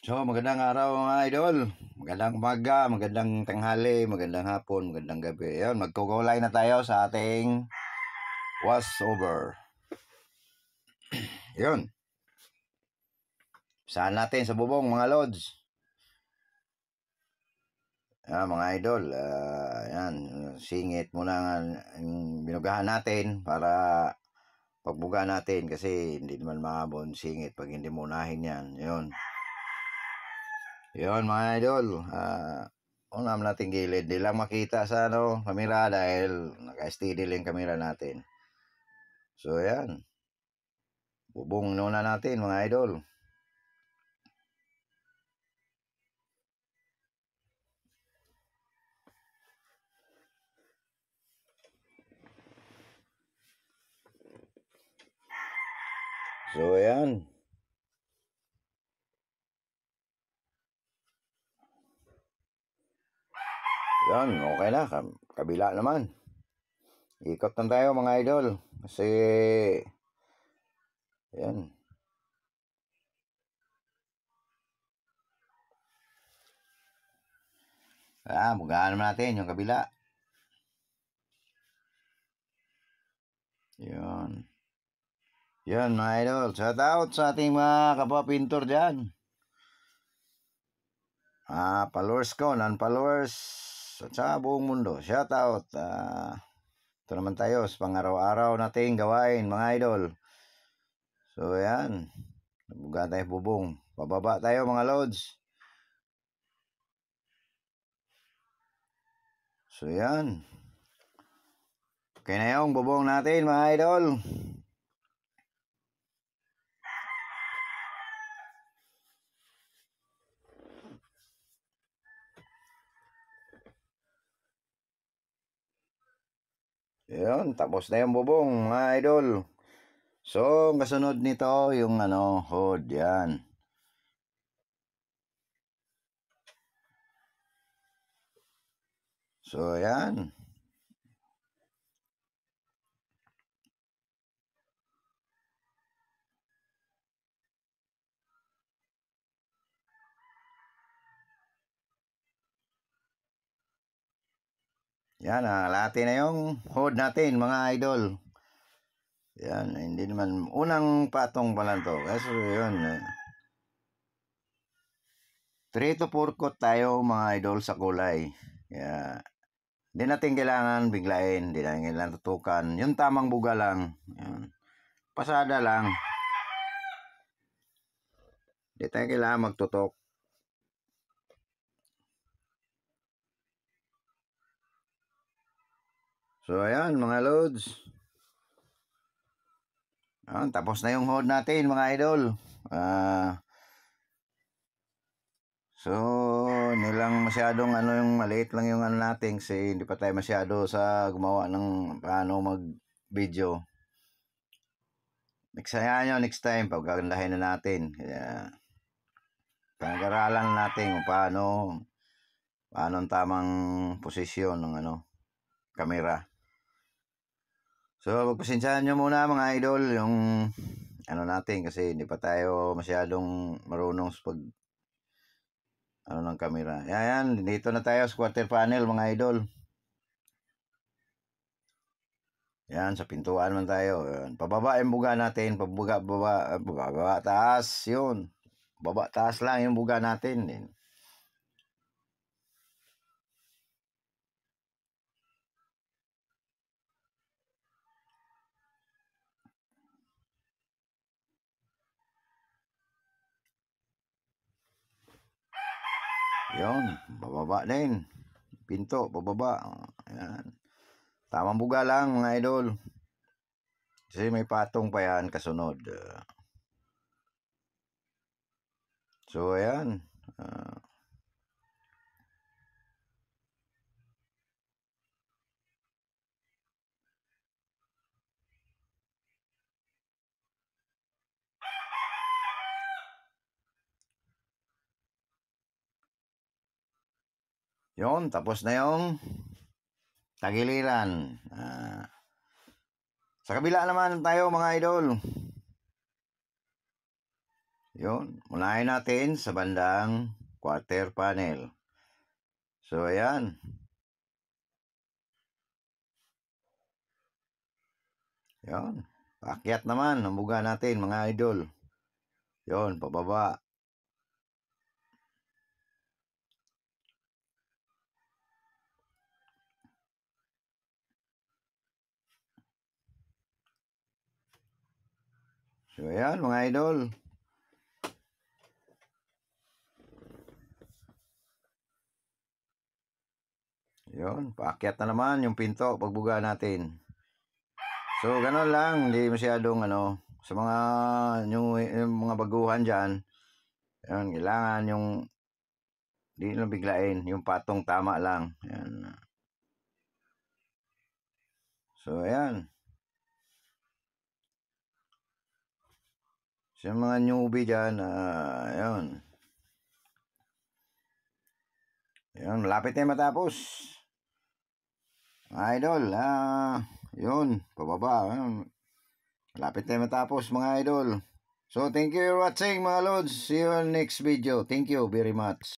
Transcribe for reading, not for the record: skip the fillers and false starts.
So, magandang araw mga idol. Magandang umaga, magandang tanghali, magandang hapon, magandang gabi. Ayun, magkukulay na tayo sa ating washover. Ayun. Saan natin sa bubong mga lods? Mga idol, yan, singit muna ang binugahan natin para pagbuga natin kasi hindi naman mahabon singit pag hindi munahin yan. Yun mga idol, unam natin gilid. Di lang makita sa kamera dahil naka-steady lang yung kamera natin. So yan, bubong muna natin mga idol. So yan. Yan, okay na. Kabila naman. Ikot na tayo mga idol. Kasi, yan. Bugaan naman natin yung kabila. Yan. Yan mga idol. Shout out sa ating mga kapwa-pintor dyan. Followers ko, non-followers, at sa buong mundo. Shout out. Ito naman tayo sa pang-araw-araw nating gawain mga idol. So yan, buga tayo bubong. Pababa tayo mga lods. So yan. Okay na yung bubong natin mga idol. Yan, tapos na yung bubong mga idol. So, kasunod nito yung hood, yan. So, yan. Yan, lati na yung hood natin mga idol. Yan, hindi naman, unang patong pa lang to. Kasi yun, 3 to 4 coat tayo mga idol sa kulay. Kaya, hindi natin kailangan biglain, hindi natin kailangan tutukan. Yung tamang buga lang. Yan. Pasada lang. Hindi tayo kailangan magtutok. So, ayan mga loads. Tapos na yung hood natin mga idol. So, nilang masyadong yung maliit lang yung natin kasi hindi pa tayo masyado sa gumawa ng paano mag-video. Next time, pagkagandahin na natin. Kaya, pag-aralan natin kung paano ang tamang posisyon ng camera. So, pagpasensyahan nyo muna mga idol yung natin kasi hindi pa tayo masyadong marunong sa pag ng camera. Yan, dito na tayo sa quarter panel mga idol. Yan, sa pintuan man tayo. Yan. Pababa yung buga natin. Baba, taas. Yun. Baba, taas lang yung buga natin. Yun, bababa din. Pinto, bababa. Yan. Tamang buga lang mga idol. Kasi may patong pa yan kasunod. So, ayan. Yun, tapos na yung tagiliran. Sa kabila naman tayo mga idol. Yun, unahin natin sa bandang quarter panel. So, ayan. Yun. Paakyat naman ang buga natin, mga idol. Yun, pababa. So, ayan, mga idol. Yun, paakyat na naman yung pinto pagbuga natin. So, gano'n lang, hindi masyadong sa mga yung mga baguhan dyan, yun, kailangan yung hindi lang biglain, yung patong tama lang. Yan. So, ayan. Sa mga newbie dyan, ayun. Ayun, malapit na matapos. Mga idol, yun, pababa. Ayun. Malapit na matapos, mga idol. So, thank you for watching, mga lods. See you on next video. Thank you very much.